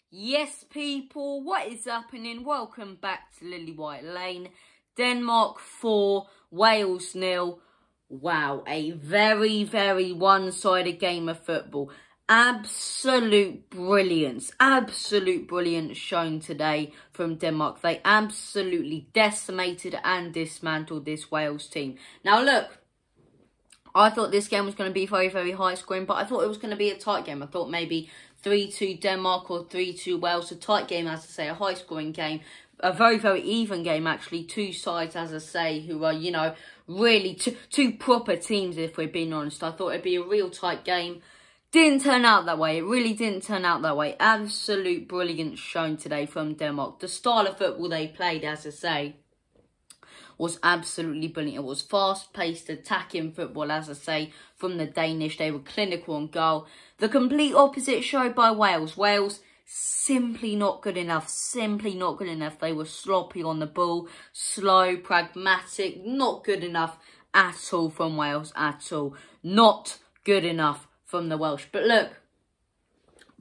Yes, people, what is happening? Welcome back to Lily White Lane. Denmark 4, Wales 0. Wow, a very, very one-sided game of football. Absolute brilliance shown today from Denmark. They absolutely decimated and dismantled this Wales team. Now, look. I thought this game was going to be very, very high scoring, but I thought it was going to be a tight game. I thought maybe 3-2 Denmark or 3-2 Wales. A tight game, as I say, a high scoring game. A very, very even game, actually. Two sides, as I say, who are, you know, really two proper teams, if we're being honest. I thought it'd be a real tight game. Didn't turn out that way. It really didn't turn out that way. Absolute brilliance shown today from Denmark. The style of football they played, as I say, was absolutely brilliant. It was fast-paced, attacking football, as I say, from the Danish. They were clinical on goal. The complete opposite showed by Wales. Wales, simply not good enough. Simply not good enough. They were sloppy on the ball, slow, pragmatic, not good enough at all from Wales, at all. Not good enough from the Welsh. But look,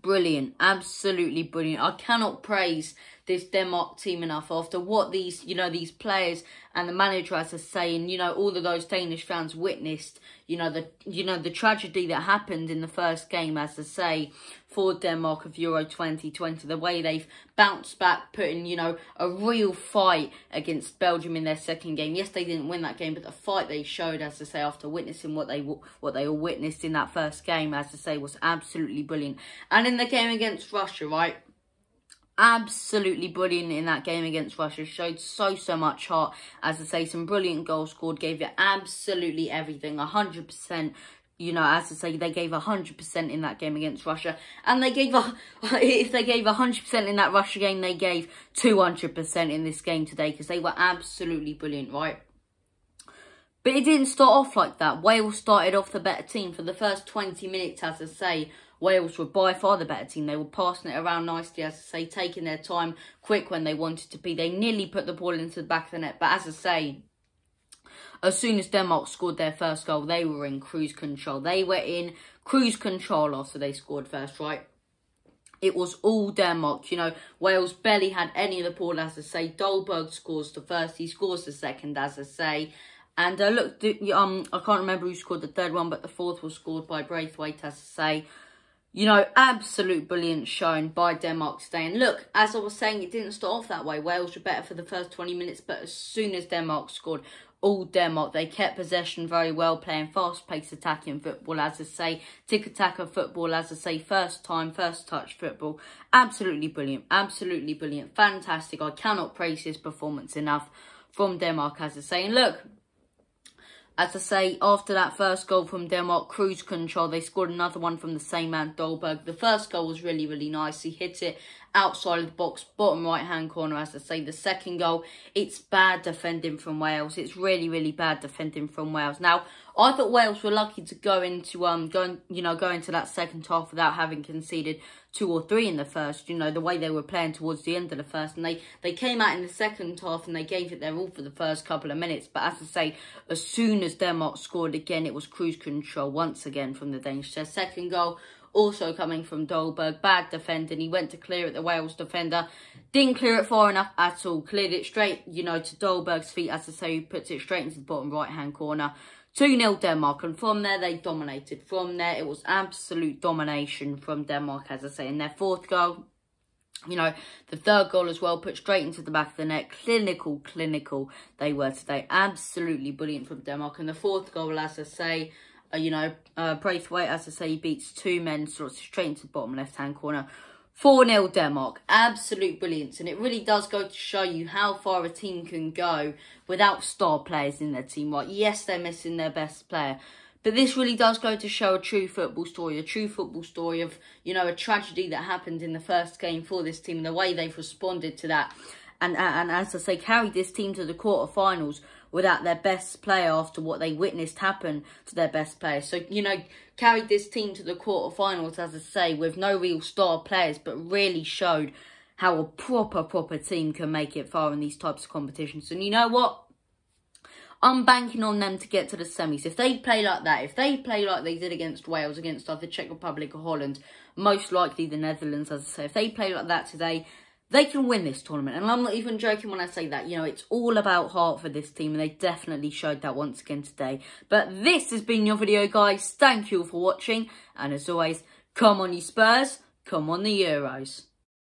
brilliant, absolutely brilliant. I cannot praise this Denmark team enough after what these players and the manager are saying. All of those Danish fans witnessed, the tragedy that happened in the first game, as I say, for Denmark of Euro 2020. The way they've bounced back, putting, a real fight against Belgium in their second game. Yes, they didn't win that game, but the fight they showed, as I say, after witnessing what they all witnessed in that first game, as I say, was absolutely brilliant. And in the game against Russia, right? Absolutely brilliant in that game against Russia. Showed so much heart. As I say, some brilliant goals scored. Gave it absolutely everything. 100%. As I say, they gave 100% in that game against Russia. And they gave, if they gave 100% in that Russia game, they gave 200% in this game today. Because they were absolutely brilliant, right? But it didn't start off like that. Wales started off the better team. For the first 20 minutes, as I say, Wales were by far the better team. They were passing it around nicely, as I say, taking their time, quick when they wanted to be. They nearly put the ball into the back of the net. But as I say, as soon as Denmark scored their first goal, they were in cruise control. They were in cruise control after they scored first, right? It was all Denmark. Wales barely had any of the ball, as I say. Dolberg scores the first. He scores the second, as I say. And look, I can't remember who scored the third one, but the fourth was scored by Braithwaite, as I say. Absolute brilliance shown by Denmark today. And look, as I was saying, it didn't start off that way. Wales were better for the first 20 minutes, but as soon as Denmark scored, all Denmark, they kept possession very well, playing fast-paced attacking football, as I say, tiki-taka football, as I say, first time, first touch football. Absolutely brilliant, fantastic. I cannot praise his performance enough from Denmark, as I say. And look, as I say, after that first goal from Denmark, cruise control, they scored another one from the same man, Dolberg. The first goal was really, really nice. He hit it outside of the box, bottom right-hand corner, as I say. The second goal, it's bad defending from Wales. It's really, really bad defending from Wales. Now, I thought Wales were lucky to go into that second half without having conceded 2 or 3 in the first. The way they were playing towards the end of the first, and they came out in the second half and they gave it their all for the first couple of minutes. But as I say, as soon as Denmark scored again, it was cruise control once again from the Danish. Their second goal, also coming from Dolberg, bad defending. He went to clear it, the Wales defender didn't clear it far enough at all. Cleared it straight, to Dolberg's feet, as I say, he puts it straight into the bottom right-hand corner. 2-0 Denmark, and from there they dominated. From there, it was absolute domination from Denmark, as I say. In their fourth goal, the third goal as well, put straight into the back of the net. Clinical they were today. Absolutely brilliant from Denmark. And the fourth goal, as I say, Braithwaite, as I say, he beats 2 men sort of straight into the bottom left-hand corner. 4-0 Denmark. Absolute brilliance. And it really does go to show you how far a team can go without star players in their team. Right? Yes, they're missing their best player. But this really does go to show a true football story. A true football story of, a tragedy that happened in the first game for this team. And the way they've responded to that. And as I say, carried this team to the quarterfinals without their best player after what they witnessed happen to their best player. So, carried this team to the quarterfinals, as I say, with no real star players, but really showed how a proper team can make it far in these types of competitions. And you know what? I'm banking on them to get to the semis. If they play like that, if they play like they did against Wales, against either Czech Republic or Holland, most likely the Netherlands, as I say, if they play like that today, they can win this tournament. And I'm not even joking when I say that. You know, it's all about heart for this team, and they definitely showed that once again today. But this has been your video, guys. Thank you all for watching. And as always, come on you Spurs, come on the Euros.